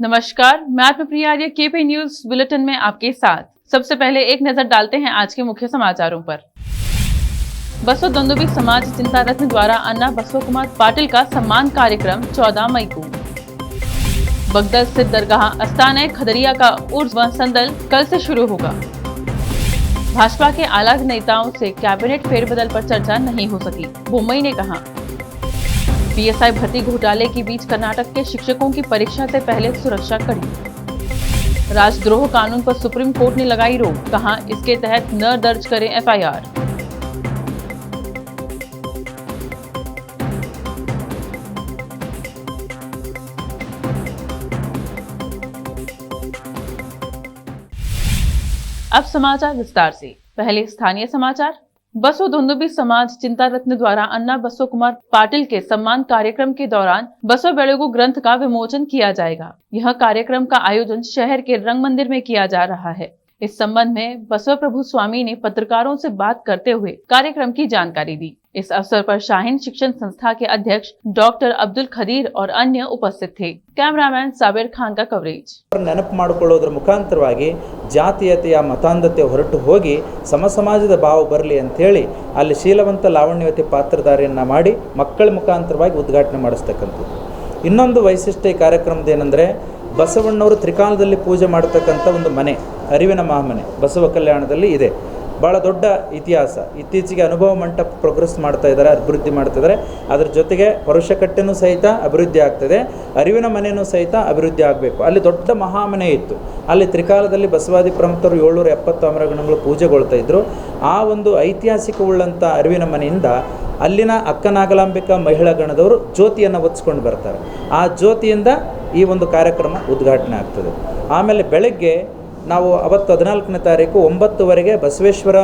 नमस्कार, मैं आत्मप्रिया आर्य KP news bulletin में आपके साथ। सबसे पहले एक नजर डालते हैं आज के मुख्य समाचारों पर। बसव दुंदुभी समाज चिंता रत्न द्वारा अन्ना बसव कुमार पाटिल का सम्मान कार्यक्रम 14 मई को। बगदल स्थित दरगाह अस्ताना खदरिया का उर्स व संदल कल से शुरू होगा। भाजपा के आला नेताओं से कैबिनेट फेरबदल पर चर्चा नहीं हो सकी, बोम्मई ने कहा। पीएसआई भर्ती घोटाले के बीच कर्नाटक के शिक्षकों की परीक्षा से पहले सुरक्षा कड़ी। राजद्रोह कानून पर सुप्रीम कोर्ट ने लगाई रोक, कहा इसके तहत न दर्ज करें एफआईआर। अब समाचार विस्तार से। पहले स्थानीय समाचार। बसव दुंदुभी समाज चिंता रत्न द्वारा अन्ना बसव कुमार पाटिल के सम्मान कार्यक्रम के दौरान बसव बेळगु ग्रंथ का विमोचन किया जाएगा। यह कार्यक्रम का आयोजन शहर के रंग मंदिर में किया जा रहा है। इस संबंध में बसव प्रभु स्वामी ने पत्रकारों से बात करते हुए कार्यक्रम की जानकारी दी। इस अवसर पर शाहीन शिक्षण संस्था के अध्यक्ष डॉक्टर अब्दुल खदीर और अन्य उपस्थित थे। कैमरामैन साबिर खान का कवरेज। ನೆನಪು ಮಾಡಿಕೊಳ್ಳೋದ್ರ ಮುಖಾಂತರವಾಗಿ ಜಾತೀಯತೆಯ ಮತಾಂಧತೆ ಹೊರಟು ಹೋಗಿ ಸಮಸಮಾಜದ ಭಾವ ಬರಲಿ ಅಂತೇಳಿ ಅಲ್ಲಿ ಶೀಲವಂತ ಲಾವಣ್ಯವತಿ ಪಾತ್ರಧಾರಿಯನ್ನು ಮಾಡಿ ಮಕ್ಕಳ ಮುಖಾಂತರವಾಗಿ ಉದ್ಘಾಟನೆ ಮಾಡಿಸ್ತಕ್ಕಂಥದ್ದು. ಇನ್ನೊಂದು ವೈಶಿಷ್ಟ್ಯ ಈ ಕಾರ್ಯಕ್ರಮದೇನೆಂದರೆ ಬಸವಣ್ಣವರು ತ್ರಿಕಾಲದಲ್ಲಿ ಪೂಜೆ ಮಾಡತಕ್ಕಂಥ ಒಂದು ಮನೆ, ಅರಿವಿನ ಮಹಾಮನೆ ಬಸವ ಕಲ್ಯಾಣದಲ್ಲಿ ಇದೆ. ಭಾಳ ದೊಡ್ಡ ಇತಿಹಾಸ. ಇತ್ತೀಚೆಗೆ ಅನುಭವ ಮಂಟಪ ಪ್ರೋಗ್ರೆಸ್ ಮಾಡ್ತಾ ಇದ್ದಾರೆ, ಅಭಿವೃದ್ಧಿ ಮಾಡ್ತಿದ್ದಾರೆ. ಅದರ ಜೊತೆಗೆ ಪರುಷಕಟ್ಟೆನೂ ಸಹಿತ ಅಭಿವೃದ್ಧಿ ಆಗ್ತದೆ, ಅರಿವಿನ ಮನೆಯೂ ಸಹಿತ ಅಭಿವೃದ್ಧಿ ಆಗಬೇಕು. ಅಲ್ಲಿ ದೊಡ್ಡ ಮಹಾಮನೆ ಇತ್ತು. ಅಲ್ಲಿ ತ್ರಿಕಾಲದಲ್ಲಿ ಬಸವಾದಿ ಪ್ರಮುಖರು 770 ಅಮರಗಣಗಳು ಪೂಜೆಗೊಳ್ತಾ ಇದ್ದರು. ಆ ಒಂದು ಐತಿಹಾಸಿಕವುಳ್ಳಂಥ ಅರಿವಿನ ಮನೆಯಿಂದ ಅಲ್ಲಿನ ಅಕ್ಕನಾಗಲಾಂಬಿಕಾ ಮಹಿಳಾ ಗಣದವರು ಜ್ಯೋತಿಯನ್ನು ಹೊತ್ಸ್ಕೊಂಡು ಬರ್ತಾರೆ. ಆ ಜ್ಯೋತಿಯಿಂದ ಈ ಒಂದು ಕಾರ್ಯಕ್ರಮ ಉದ್ಘಾಟನೆ ಆಗ್ತದೆ. ಆಮೇಲೆ ಬೆಳಗ್ಗೆ ನಾವು ಅವತ್ತು 14ನೇ ತಾರೀಕು 9ವರೆಗೆ ಬಸವೇಶ್ವರ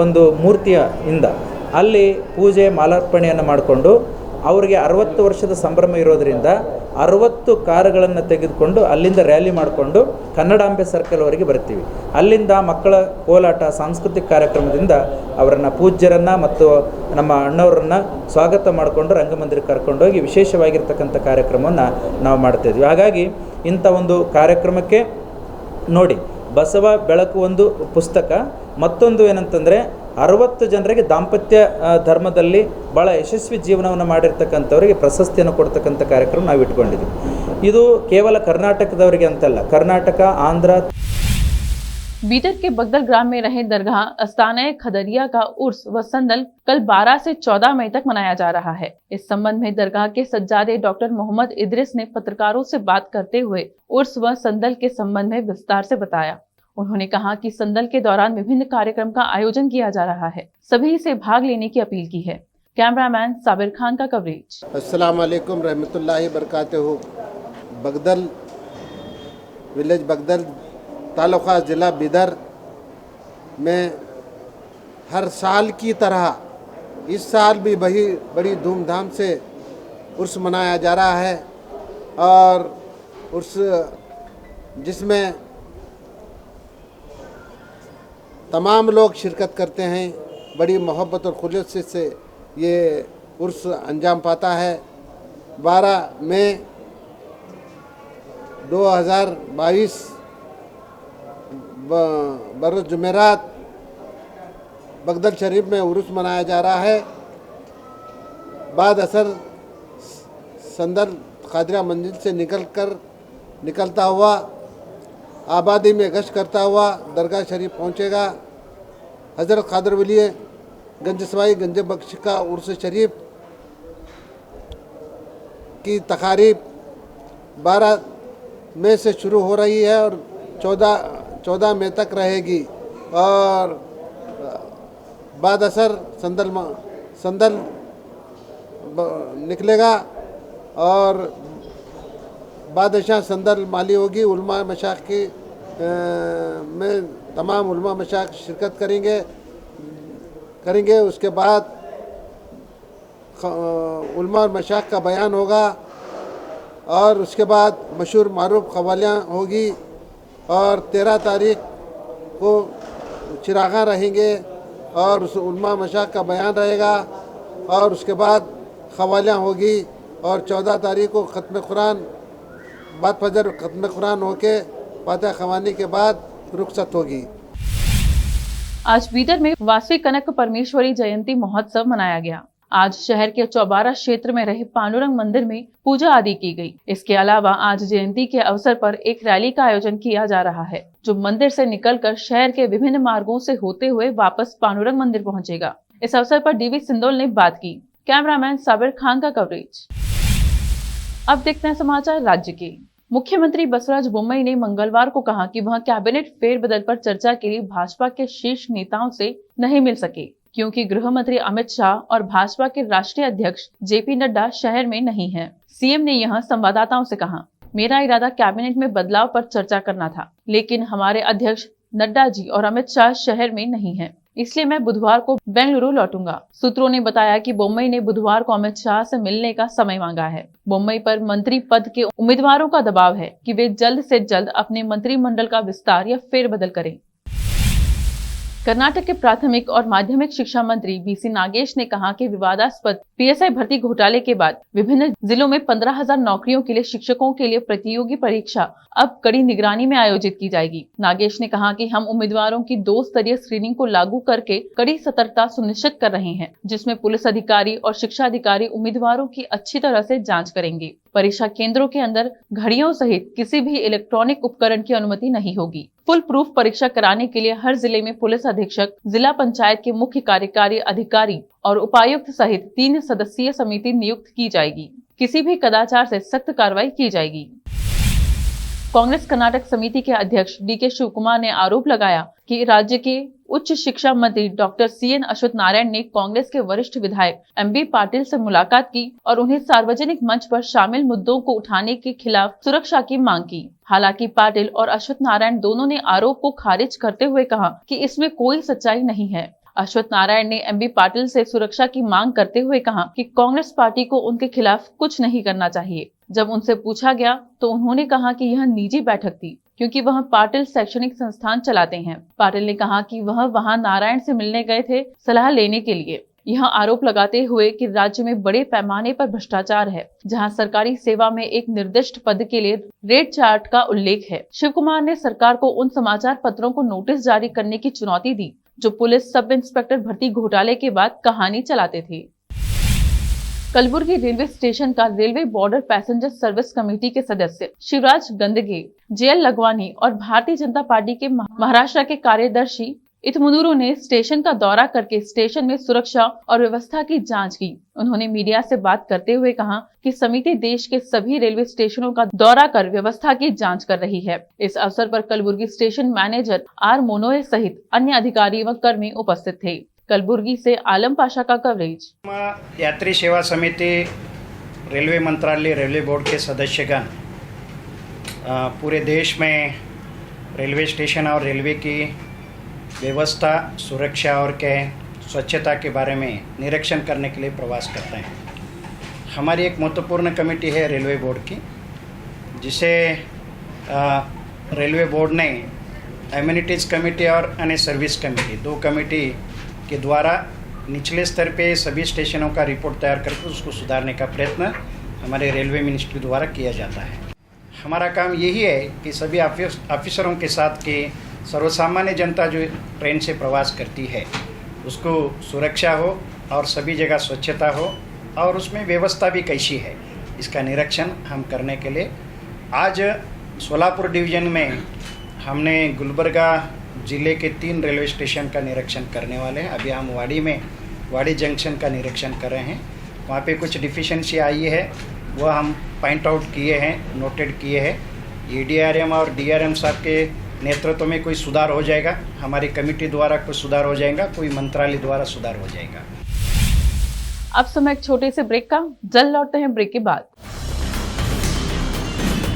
ಒಂದು ಮೂರ್ತಿಯ ಇಂದ ಅಲ್ಲಿ ಪೂಜೆ ಮಾಲಾರ್ಪಣೆಯನ್ನು ಮಾಡಿಕೊಂಡು ಅವರಿಗೆ 60 ವರ್ಷದ ಸಂಭ್ರಮ ಇರೋದರಿಂದ 60 ಕಾರುಗಳನ್ನು ತೆಗೆದುಕೊಂಡು ಅಲ್ಲಿಂದ ರ್ಯಾಲಿ ಮಾಡಿಕೊಂಡು ಕನ್ನಡಾಂಬೆ ಸರ್ಕಲ್ವರೆಗೆ ಬರ್ತೀವಿ. ಅಲ್ಲಿಂದ ಮಕ್ಕಳ ಕೋಲಾಟ ಸಾಂಸ್ಕೃತಿಕ ಕಾರ್ಯಕ್ರಮದಿಂದ ಅವರನ್ನು ಪೂಜ್ಯರನ್ನು ಮತ್ತು ನಮ್ಮ ಅಣ್ಣವರನ್ನು ಸ್ವಾಗತ ಮಾಡಿಕೊಂಡು ರಂಗಮಂದಿರಕ್ಕೆ ಕರ್ಕೊಂಡೋಗಿ ವಿಶೇಷವಾಗಿರ್ತಕ್ಕಂಥ ಕಾರ್ಯಕ್ರಮವನ್ನು ನಾವು ಮಾಡ್ತಾಯಿದ್ವಿ. ಹಾಗಾಗಿ ಇಂಥ ಒಂದು ಕಾರ್ಯಕ್ರಮಕ್ಕೆ ನೋಡಿ, ಬಸವ ಬೆಳಕು ಒಂದು ಪುಸ್ತಕ, ಮತ್ತೊಂದು ಏನಂತಂದರೆ 60 ಜನರಿಗೆ ದಾಂಪತ್ಯ ಧರ್ಮದಲ್ಲಿ ಭಾಳ ಯಶಸ್ವಿ ಜೀವನವನ್ನು ಮಾಡಿರ್ತಕ್ಕಂಥವರಿಗೆ ಪ್ರಶಸ್ತಿಯನ್ನು ಕೊಡ್ತಕ್ಕಂಥ ಕಾರ್ಯಕ್ರಮ ನಾವು ಇಟ್ಕೊಂಡಿದ್ದೀವಿ. ಇದು ಕೇವಲ ಕರ್ನಾಟಕದವರಿಗೆ ಅಂತಲ್ಲ, ಕರ್ನಾಟಕ, ಆಂಧ್ರ। बीदर के बगदल ग्राम में रहे दरगाह अस्ताना खदरिया का उर्स व संदल कल 12 से 14 मई तक मनाया जा रहा है। इस संबंध में दरगाह के सज्जादे डॉक्टर मोहम्मद इदरिस ने पत्रकारों से बात करते हुए उर्स व संदल के संबंध में विस्तार से बताया। उन्होंने कहा कि संदल के दौरान विभिन्न कार्यक्रम का आयोजन किया जा रहा है, सभी से भाग लेने की अपील की है। कैमरामैन साबिर खान का कवरेज। अस्सलाम वालेकुम रहमतुल्लाहि बरकातहू। बगदल विलेज बगदल तालुका ज़िला बीदर में हर साल की तरह इस साल भी बड़ी धूमधाम से उर्स मनाया जा रहा है और उर्स जिसमें तमाम लोग शिरकत करते हैं। बड़ी मोहब्बत और खुलूस से ये उर्स अंजाम पाता है। 12 मई 2022 बरोज़ जुमेरात बगदल शरीफ में उर्स मनाया जा रहा है। बाद असर संदल खादरिया मंजिल से निकलता हुआ आबादी में गश्त करता हुआ दरगाह शरीफ पहुंचेगा। हज़रत खादर वली गंज सवाई गंज बख्श का उर्स शरीफ की तकारीब 12 मई से शुरू हो रही है और 14 मई तक रहेगी और बाद असर संदल निकलेगा और बादशाह संदल माली होगी। उलमा मशाइख की में तमाम उलमा मशाइख शिरकत करेंगे। उसके बाद उलमा और मशाइख का बयान होगा और उसके बाद मशहूर मारूफ क़वालियाँ होगी और 13 तारीख को चिरागा रहेंगे और उस उलमा मशाइख का बयान रहेगा और उसके बाद क़वालियाँ होगी और 14 तारीख को ख़त्म कुरान बाद फजर खत्म कुरान होके फातिहा ख़वानी के बाद रुखसत होगी। आज बीदर में वासवी कनक परमेश्वरी जयंती महोत्सव मनाया गया। आज शहर के चौबारा क्षेत्र में रहे पांडुरंग मंदिर में पूजा आदि की गई। इसके अलावा आज जयंती के अवसर पर एक रैली का आयोजन किया जा रहा है, जो मंदिर से निकलकर शहर के विभिन्न मार्गों से होते हुए वापस पांडुरंग मंदिर पहुंचेगा। इस अवसर पर डीवी सिंदोल ने बात की। कैमरामैन साबिर खान का कवरेज। अब देखते हैं समाचार राज्य के। मुख्यमंत्री बसवराज बोम्मई ने मंगलवार को कहा कि वह कैबिनेट फेरबदल पर चर्चा के लिए भाजपा के शीर्ष नेताओं से नहीं मिल सके, क्योंकि गृह मंत्री अमित शाह और भाजपा के राष्ट्रीय अध्यक्ष जेपी नड्डा शहर में नहीं हैं। सीएम ने यह संवाददाताओं से कहा, मेरा इरादा कैबिनेट में बदलाव पर चर्चा करना था, लेकिन हमारे अध्यक्ष नड्डा जी और अमित शाह शहर में नहीं हैं, इसलिए मैं बुधवार को बेंगलुरु लौटूंगा। सूत्रों ने बताया कि बोम्मई ने बुधवार को अमित शाह से मिलने का समय मांगा है। बोम्मई पर मंत्री पद के उम्मीदवारों का दबाव है कि वे जल्द से जल्द अपने मंत्रिमंडल का विस्तार या फेरबदल करें। कर्नाटक के प्राथमिक और माध्यमिक शिक्षा मंत्री बीसी नागेश ने कहा कि विवादास्पद पीएसआई भर्ती घोटाले के बाद विभिन्न जिलों में 15,000 नौकरियों के लिए शिक्षकों के लिए प्रतियोगी परीक्षा अब कड़ी निगरानी में आयोजित की जाएगी। नागेश ने कहा कि हम उम्मीदवारों की 2 स्तरीय स्क्रीनिंग को लागू करके कड़ी सतर्कता सुनिश्चित कर रहे हैं, जिसमें पुलिस अधिकारी और शिक्षा अधिकारी उम्मीदवारों की अच्छी तरह से जाँच करेंगे। परीक्षा केंद्रों के अंदर घड़ियों सहित किसी भी इलेक्ट्रॉनिक उपकरण की अनुमति नहीं होगी। फुल प्रूफ परीक्षा कराने के लिए हर जिले में पुलिस अधीक्षक, जिला पंचायत के मुख्य कार्यकारी अधिकारी और उपायुक्त सहित 3 सदस्यीय समिति नियुक्त की जाएगी। किसी भी कदाचार से सख्त कार्रवाई की जाएगी। कांग्रेस कर्नाटक समिति के अध्यक्ष डीके शिवकुमार ने आरोप लगाया कि राज्य के उच्च शिक्षा मंत्री डॉक्टर सीएन अश्वत्थ नारायण ने कांग्रेस के वरिष्ठ विधायक एमबी पाटिल से मुलाकात की और उन्हें सार्वजनिक मंच पर शामिल मुद्दों को उठाने के खिलाफ सुरक्षा की मांग की। हालांकि पाटिल और अश्वत्थ नारायण दोनों ने आरोप को खारिज करते हुए कहा कि इसमें कोई सच्चाई नहीं है। अश्वत्थ नारायण ने एमबी पाटिल से सुरक्षा की मांग करते हुए कहा कि कांग्रेस पार्टी को उनके खिलाफ कुछ नहीं करना चाहिए। जब उनसे पूछा गया तो उन्होंने कहा कि यह निजी बैठक थी, क्योंकि वह पाटिल शैक्षणिक संस्थान चलाते हैं। पाटिल ने कहा कि वह वहां नारायण से मिलने गए थे सलाह लेने के लिए। यह आरोप लगाते हुए कि राज्य में बड़े पैमाने पर भ्रष्टाचार है, जहां सरकारी सेवा में एक निर्दिष्ट पद के लिए रेट चार्ट का उल्लेख है। शिवकुमार ने सरकार को उन समाचार पत्रों को नोटिस जारी करने की चुनौती दी जो पुलिस सब इंस्पेक्टर भर्ती घोटाले के बाद कहानी चलाते थे। कलबुर्गी रेलवे स्टेशन का railway border passenger service committee के सदस्य शिवराज गंदगे, जेएल लगवानी और भारतीय जनता पार्टी के महाराष्ट्र के कार्यदर्शी इतमुदुरु ने स्टेशन का दौरा करके स्टेशन में सुरक्षा और व्यवस्था की जांच की। उन्होंने मीडिया से बात करते हुए कहा कि समिति देश के सभी रेलवे स्टेशनों का दौरा कर व्यवस्था की जांच कर रही है। इस अवसर पर कलबुर्गी स्टेशन मैनेजर आर मोनोए सहित अन्य अधिकारी व कर्मी उपस्थित थे। कलबुर्गी से आलम पाशा का कवरेज। यात्री सेवा समिति, रेलवे मंत्रालय, रेलवे बोर्ड के सदस्यगण पूरे देश में रेलवे स्टेशन और रेलवे की व्यवस्था, सुरक्षा और स्वच्छता के बारे में निरीक्षण करने के लिए प्रवास करते हैं। हमारी एक महत्वपूर्ण कमेटी है रेलवे बोर्ड की, जिसे रेलवे बोर्ड ने एमिनिटीज़ कमेटी और अन्य सर्विस कमेटी, 2 कमेटी के द्वारा निचले स्तर पे सभी स्टेशनों का रिपोर्ट तैयार करके उसको सुधारने का प्रयत्न हमारे रेलवे मिनिस्ट्री द्वारा किया जाता है। हमारा काम यही है कि सभी ऑफिसरों के साथ के सर्वसामान्य जनता जो ट्रेन से प्रवास करती है उसको सुरक्षा हो और सभी जगह स्वच्छता हो और उसमें व्यवस्था भी कैसी है, इसका निरीक्षण हम करने के लिए आज सोलापुर डिवीज़न में हमने गुलबर्गा ज़िले के 3 रेलवे स्टेशन का निरीक्षण करने वाले हैं। अभी हम वाड़ी जंक्शन का निरीक्षण कर रहे हैं। वहाँ पे कुछ डिफिशेंसी आई है, वह हम पॉइंट आउट किए हैं, नोटेड किए हैं। EDRM और DRM साहब के नेतृत्व में कोई सुधार हो जाएगा, हमारी कमेटी द्वारा कोई सुधार हो जाएगा, कोई मंत्रालय द्वारा सुधार हो जाएगा। अब समय एक छोटे से ब्रेक का, जल्द लौटते हैं ब्रेक के बाद।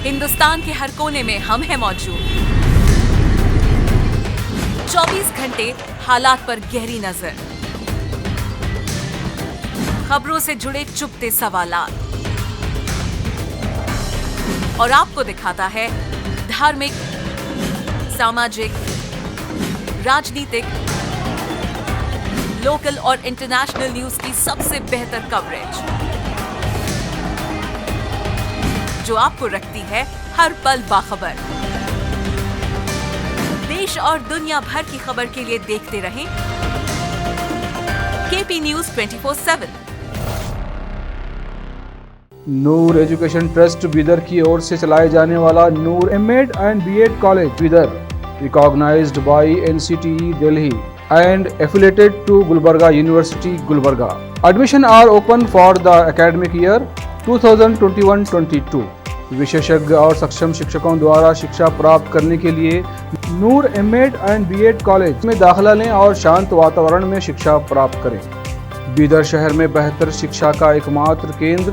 हिंदुस्तान के हर कोने में हम हैं मौजूद। 24 घंटे हालात पर गहरी नजर, खबरों से जुड़े चुपते सवालात और आपको दिखाता है धार्मिक, सामाजिक, राजनीतिक, लोकल और इंटरनेशनल न्यूज की सबसे बेहतर कवरेज, जो आपको रखती है हर पल बाखबर। देश और दुनिया भर की खबर के लिए देखते रहें KP news 24/7। Noor education trust Bidar की ओर से चलाए जाने वाला Noor M Ed and B Ed college Bidar, recognised by NCTE Delhi and affiliated to Gulbarga University, Gulbarga. Admission are open for the academic year 2021-22. विशेषज्ञ और सक्षम शिक्षकों द्वारा शिक्षा प्राप्त करने के लिए नूर एमएड एंड बीएड कॉलेज में दाखिला लें और शांत वातावरण में शिक्षा प्राप्त करें। बीदर शहर में बेहतर शिक्षा का एकमात्र केंद्र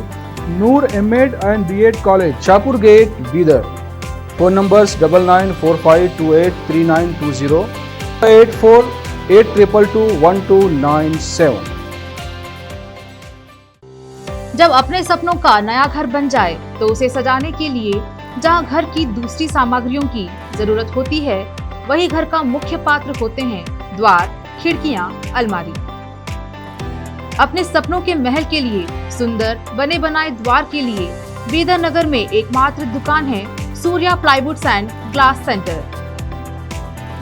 Noor M Ed and B Ed college, Shahpur gate, Bidar. Phone numbers 9945283920, 8482221297। जब अपने सपनों का नया घर बन जाए तो उसे सजाने के लिए जहां घर की दूसरी सामग्रियों की जरूरत होती है, वही घर का मुख्य पात्र होते हैं द्वार, खिड़कियां, अलमारी। अपने सपनों के महल के लिए सुंदर बने बनाए द्वार के लिए बीदर नगर में एकमात्र दुकान है Surya plywoods and glass centre,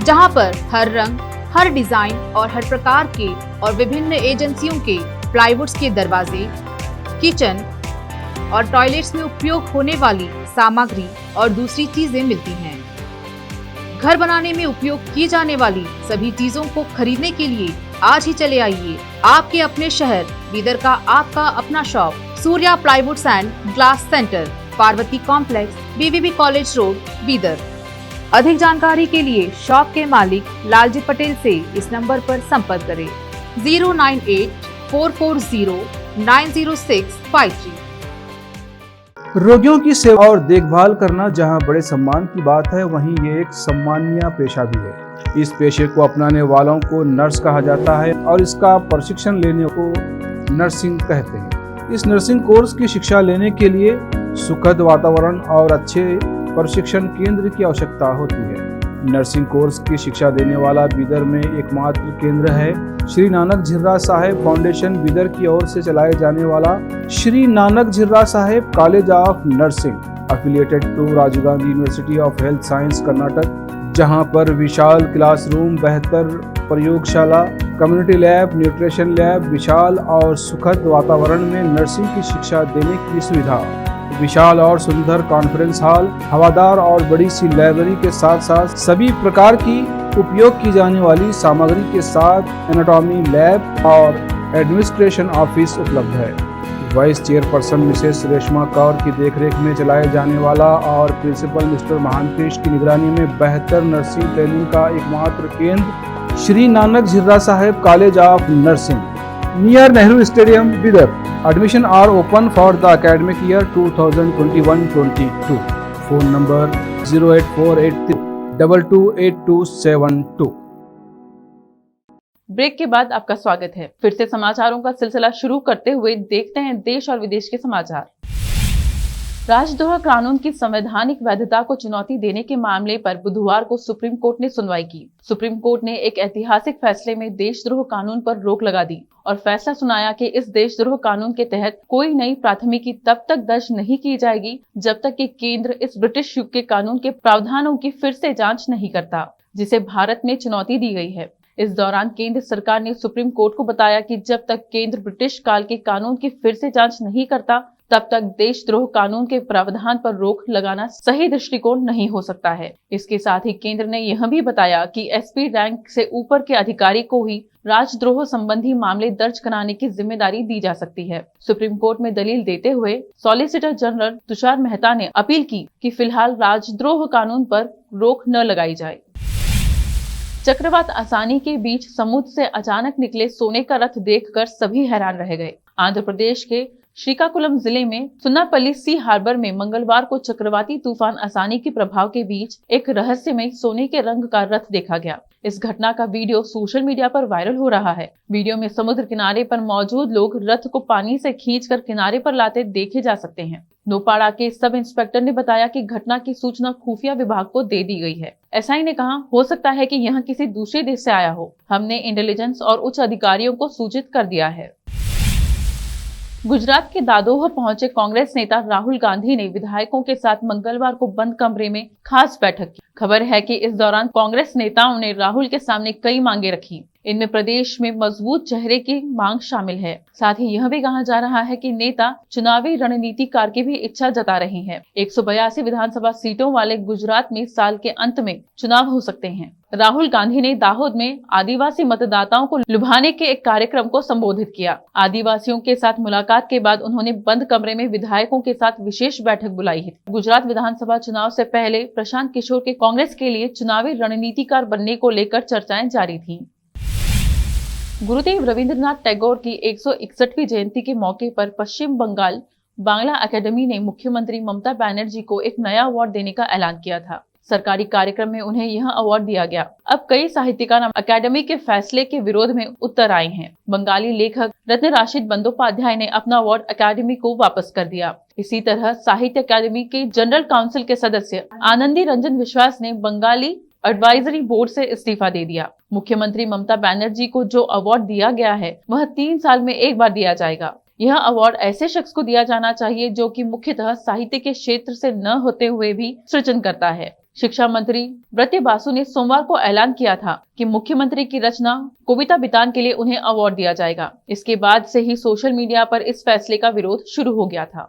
जहां पर हर रंग, हर डिजाइन और हर प्रकार के और विभिन्न एजेंसियों के प्लाईवुड्स के दरवाजे, किचन और टॉयलेट्स में उपयोग होने वाली सामग्री और दूसरी चीजें मिलती हैं। घर बनाने में उपयोग की जाने वाली सभी चीजों को खरीदने के लिए आज ही चले आइए आपके अपने शहर बीदर का आपका अपना shop Surya plywoods and glass centre, Parvati complex, BVB college road, Bidar. अधिक जानकारी के लिए शॉप के मालिक लालजी पटेल से इस नंबर पर संपर्क करें 09844090653। रोगियों की सेवा और देखभाल करना जहां बड़े सम्मान की बात है, वहीं ये एक सम्मानीय पेशा भी है। इस पेशे को अपनाने वालों को नर्स कहा जाता है और इसका प्रशिक्षण लेने को नर्सिंग कहते हैं। इस नर्सिंग कोर्स की शिक्षा लेने के लिए सुखद वातावरण और अच्छे प्रशिक्षण केंद्र की आवश्यकता होती है। नर्सिंग कोर्स की शिक्षा देने वाला बीदर में एकमात्र केंद्र है श्री नानक झिर्रा साहेब फाउंडेशन बीदर की ओर से चलाए जाने वाला Shri Nanak Jhirra Saheb college of nursing, affiliated to Rajiv Gandhi university of health science, Karnataka, जहां पर विशाल क्लासरूम, बेहतर प्रयोगशाला, कम्युनिटी लैब, न्यूट्रिशन लैब, विशाल और सुखद वातावरण में नर्सिंग की शिक्षा देने की सुविधा, विशाल और सुंदर कॉन्फ्रेंस हॉल, हवादार और बड़ी सी लाइब्रेरी के साथ साथ सभी प्रकार की उपयोग की जाने वाली सामग्री के साथ एनाटॉमी लैब और एडमिनिस्ट्रेशन ऑफिस उपलब्ध है। Vice chairperson Mrs Reshma Kaur की देखरेख में चलाए जाने वाला और प्रिंसिपल मिस्टर महांतेश की निगरानी में बेहतर नर्सिंग ट्रेनिंग का एकमात्र केंद्र Shri Nanak Jhirra Saheb college of nursing, near Nehru stadium, Bidar. Admission are open for the academic year 2021-22. Phone number 08483228272। Break के बाद आपका स्वागत है। फिर से समाचारों का सिलसिला शुरू करते हुए देखते हैं देश और विदेश के समाचार। राजद्रोह कानून की संवैधानिक वैधता को चुनौती देने के मामले पर बुधवार को सुप्रीम कोर्ट ने सुनवाई की। सुप्रीम कोर्ट ने एक ऐतिहासिक फैसले में देशद्रोह कानून पर रोक लगा दी और फैसला सुनाया कि इस देशद्रोह कानून के तहत कोई नई प्राथमिकी तब तक दर्ज नहीं की जाएगी जब तक कि केंद्र इस ब्रिटिश युग के कानून के प्रावधानों की फिर से जांच नहीं करता, जिसे भारत में चुनौती दी गई है। इस दौरान केंद्र सरकार ने सुप्रीम कोर्ट को बताया कि जब तक केंद्र ब्रिटिश काल के कानून की फिर से जांच नहीं करता, तब तक देशद्रोह कानून के प्रावधान पर रोक लगाना सही दृष्टिकोण नहीं हो सकता है। इसके साथ ही केंद्र ने यह भी बताया कि एसपी रैंक से ऊपर के अधिकारी को ही राजद्रोह संबंधी मामले दर्ज कराने की जिम्मेदारी दी जा सकती है। सुप्रीम कोर्ट में दलील देते हुए सॉलिसिटर जनरल तुषार मेहता ने अपील की कि फिलहाल राजद्रोह कानून पर रोक न लगाई जाए। चक्रवात आसानी के बीच समुद्र से अचानक निकले सोने का रथ देखकर सभी हैरान रह गए। आंध्र प्रदेश के श्रीकाकुलम जिले में सुन्नापल्ली सी हार्बर में मंगलवार को चक्रवाती तूफान आसानी के प्रभाव के बीच एक रहस्यमय सोने के रंग का रथ देखा गया। इस घटना का वीडियो सोशल मीडिया पर वायरल हो रहा है। वीडियो में समुद्र किनारे पर मौजूद लोग रथ को पानी से खींचकर किनारे पर लाते देखे जा सकते हैं। नोपाड़ा के सब इंस्पेक्टर ने बताया कि घटना की सूचना खुफिया विभाग को दे दी गई है। एसआई ने कहा, हो सकता है कि यह किसी दूसरे देश से आया हो। हमने इंटेलिजेंस और उच्च अधिकारियों को सूचित कर दिया है। गुजरात के दादोह पहुंचे कांग्रेस नेता राहुल गांधी ने विधायकों के साथ मंगलवार को बंद कमरे में खास बैठक की। खबर है कि इस दौरान कांग्रेस नेताओं ने राहुल के सामने कई मांगे रखी। इनमें प्रदेश में मजबूत चेहरे की मांग शामिल है। साथ ही यह भी कहा जा रहा है कि नेता चुनावी रणनीतिकार की भी इच्छा जता रहे हैं। 182 विधानसभा सीटों वाले गुजरात में साल के अंत में चुनाव हो सकते हैं। राहुल गांधी ने दाहोद में आदिवासी मतदाताओं को लुभाने के एक कार्यक्रम को संबोधित किया। आदिवासियों के साथ मुलाकात के बाद उन्होंने बंद कमरे में विधायकों के साथ विशेष बैठक बुलाई है। गुजरात विधानसभा चुनाव से पहले प्रशांत किशोर के कांग्रेस के लिए चुनावी रणनीतिकार बनने को लेकर चर्चाएं जारी थी। गुरुदेव रविंद्रनाथ टैगोर की 161वीं जयंती के मौके पर पश्चिम बंगाल बांग्ला अकेडमी ने मुख्यमंत्री ममता बनर्जी को एक नया अवार्ड देने का ऐलान किया था। सरकारी कार्यक्रम में उन्हें यह अवार्ड दिया गया। अब कई साहित्यकार अकेडमी के फैसले के विरोध में उत्तर आए हैं। बंगाली लेखक रत्न राशिद बंदोपाध्याय ने अपना अवार्ड अकेडमी को वापस कर दिया। इसी तरह साहित्य अकेडमी के जनरल काउंसिल के सदस्य आनंदी रंजन विश्वास ने बंगाली एडवाइजरी बोर्ड से इस्तीफा दे दिया। मुख्यमंत्री ममता बनर्जी को जो अवार्ड दिया गया है वह 3 साल में एक बार दिया जाएगा। यह अवार्ड ऐसे शख्स को दिया जाना चाहिए जो कि मुख्यतः साहित्य के क्षेत्र से न होते हुए भी सृजन करता है। शिक्षा मंत्री ब्रत्य बासु ने सोमवार को ऐलान किया था कि मुख्यमंत्री की रचना कविता बितान के लिए उन्हें अवार्ड दिया जाएगा। इसके बाद से ही सोशल मीडिया पर इस फैसले का विरोध शुरू हो गया था।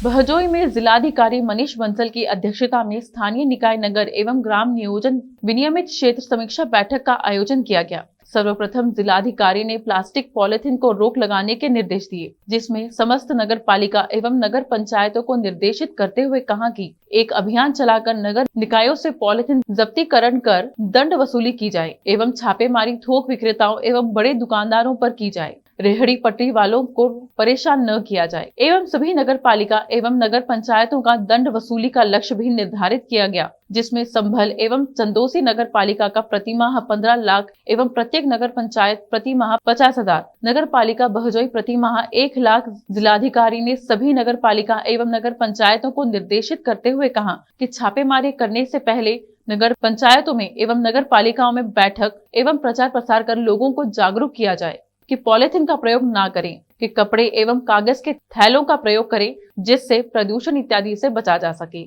बहजोई में जिलाधिकारी मनीष बंसल की अध्यक्षता में स्थानीय निकाय नगर एवं ग्राम नियोजन विनियमित क्षेत्र समीक्षा बैठक का आयोजन किया गया। सर्वप्रथम जिलाधिकारी ने प्लास्टिक पॉलिथीन को रोक लगाने के निर्देश दिए, जिसमें समस्त नगर पालिका एवं नगर पंचायतों को निर्देशित करते हुए कहा कि एक अभियान चलाकर नगर निकायों से पॉलिथीन जब्तीकरण कर दंड वसूली की जाए एवं छापेमारी थोक विक्रेताओं एवं बड़े दुकानदारों पर की जाए। रेहड़ी पटरी वालों को परेशान न किया जाए एवं सभी नगर पालिका एवं नगर पंचायतों का दंड वसूली का लक्ष्य भी निर्धारित किया गया, जिसमें संभल एवं चंदोसी नगर पालिका का प्रतिमाह 15 लाख एवं प्रत्येक नगर पंचायत प्रतिमाह 50,000, नगर पालिका बहजोई प्रतिमाह 1 लाख। जिलाधिकारी ने सभी नगर पालिका एवं नगर पंचायतों को निर्देशित करते हुए कहा कि छापेमारी करने से पहले नगर पंचायतों में एवं नगर पालिकाओं में बैठक एवं प्रचार प्रसार कर लोगों को जागरूक किया जाए कि पॉलिथीन का प्रयोग ना करें, कि कपड़े एवं कागज के थैलों का प्रयोग करें, जिससे प्रदूषण इत्यादि से बचा जा सके।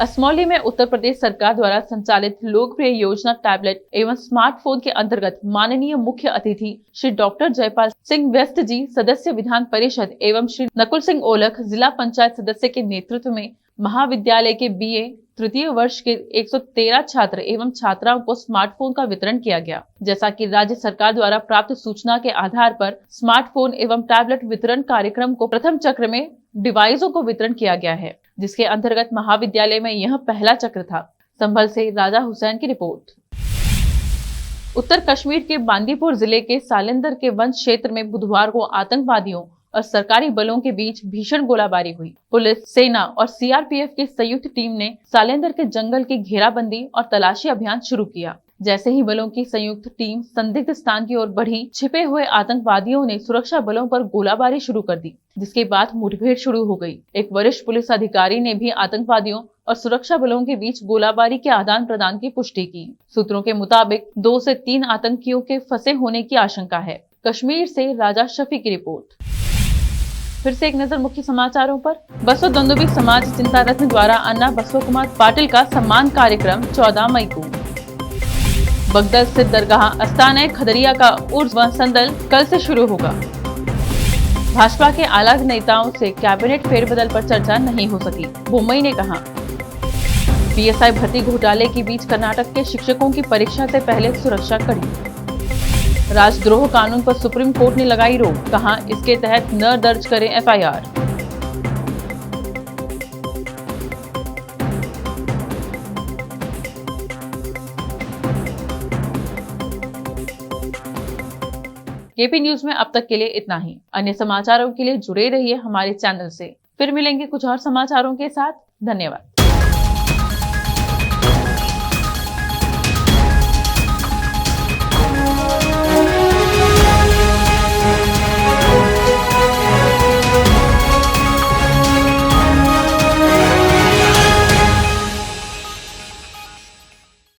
असमौली में उत्तर प्रदेश सरकार द्वारा संचालित लोकप्रिय योजना टैबलेट एवं स्मार्टफोन के अंतर्गत माननीय मुख्य अतिथि श्री डॉक्टर जयपाल सिंह व्यस्त जी, सदस्य विधान परिषद एवं श्री नकुल सिंह ओलख, जिला पंचायत सदस्य के नेतृत्व में महाविद्यालय के BA तृतीय वर्ष के 113 छात्र एवं छात्राओं को स्मार्टफोन का वितरण किया गया। जैसा कि राज्य सरकार द्वारा प्राप्त सूचना के आधार पर स्मार्टफोन एवं टैबलेट वितरण कार्यक्रम को प्रथम चक्र में डिवाइसों को वितरण किया गया है, जिसके अंतर्गत महाविद्यालय में यह पहला चक्र था। संभल से राजा हुसैन की रिपोर्ट। उत्तर कश्मीर के बांदीपुर जिले के सालेंदर के वन क्षेत्र में बुधवार को आतंकवादियों और सरकारी बलों के बीच भीषण गोलाबारी हुई। पुलिस, सेना और CRPF की संयुक्त टीम ने सालेंदर के जंगल की घेराबंदी और तलाशी अभियान शुरू किया। जैसे ही बलों की संयुक्त टीम संदिग्ध स्थान की ओर बढ़ी, छिपे हुए आतंकवादियों ने सुरक्षा बलों पर गोलाबारी शुरू कर दी, जिसके बाद मुठभेड़ शुरू हो गई। एक वरिष्ठ पुलिस अधिकारी ने भी आतंकवादियों और सुरक्षा बलों के बीच गोलाबारी के आदान प्रदान की पुष्टि की। सूत्रों के मुताबिक 2 से 3 आतंकियों के फंसे होने की आशंका है। कश्मीर से राजा शफी की रिपोर्ट। फिर से एक नजर मुख्य समाचारों पर। बसो दंदोबी समाज चिंता रत्न द्वारा अन्ना बसो कुमार पाटिल का सम्मान कार्यक्रम 14 मई को। बगदल स्थित दरगाह अस्ताना खदरिया का उर्स व संदल कल से शुरू होगा। भाजपा के आला नेताओं से कैबिनेट फेरबदल पर चर्चा नहीं हो सकी, बोम्मई ने कहा। PSI भर्ती घोटाले के बीच कर्नाटक के शिक्षकों की परीक्षा से पहले सुरक्षा कड़ी। राजद्रोह कानून पर सुप्रीम कोर्ट ने लगाई रोक, कहा इसके तहत न दर्ज करें FIR। KP न्यूज में अब तक के लिए इतना ही। अन्य समाचारों के लिए जुड़े रहिए हमारे चैनल से। फिर मिलेंगे कुछ और समाचारों के साथ। धन्यवाद।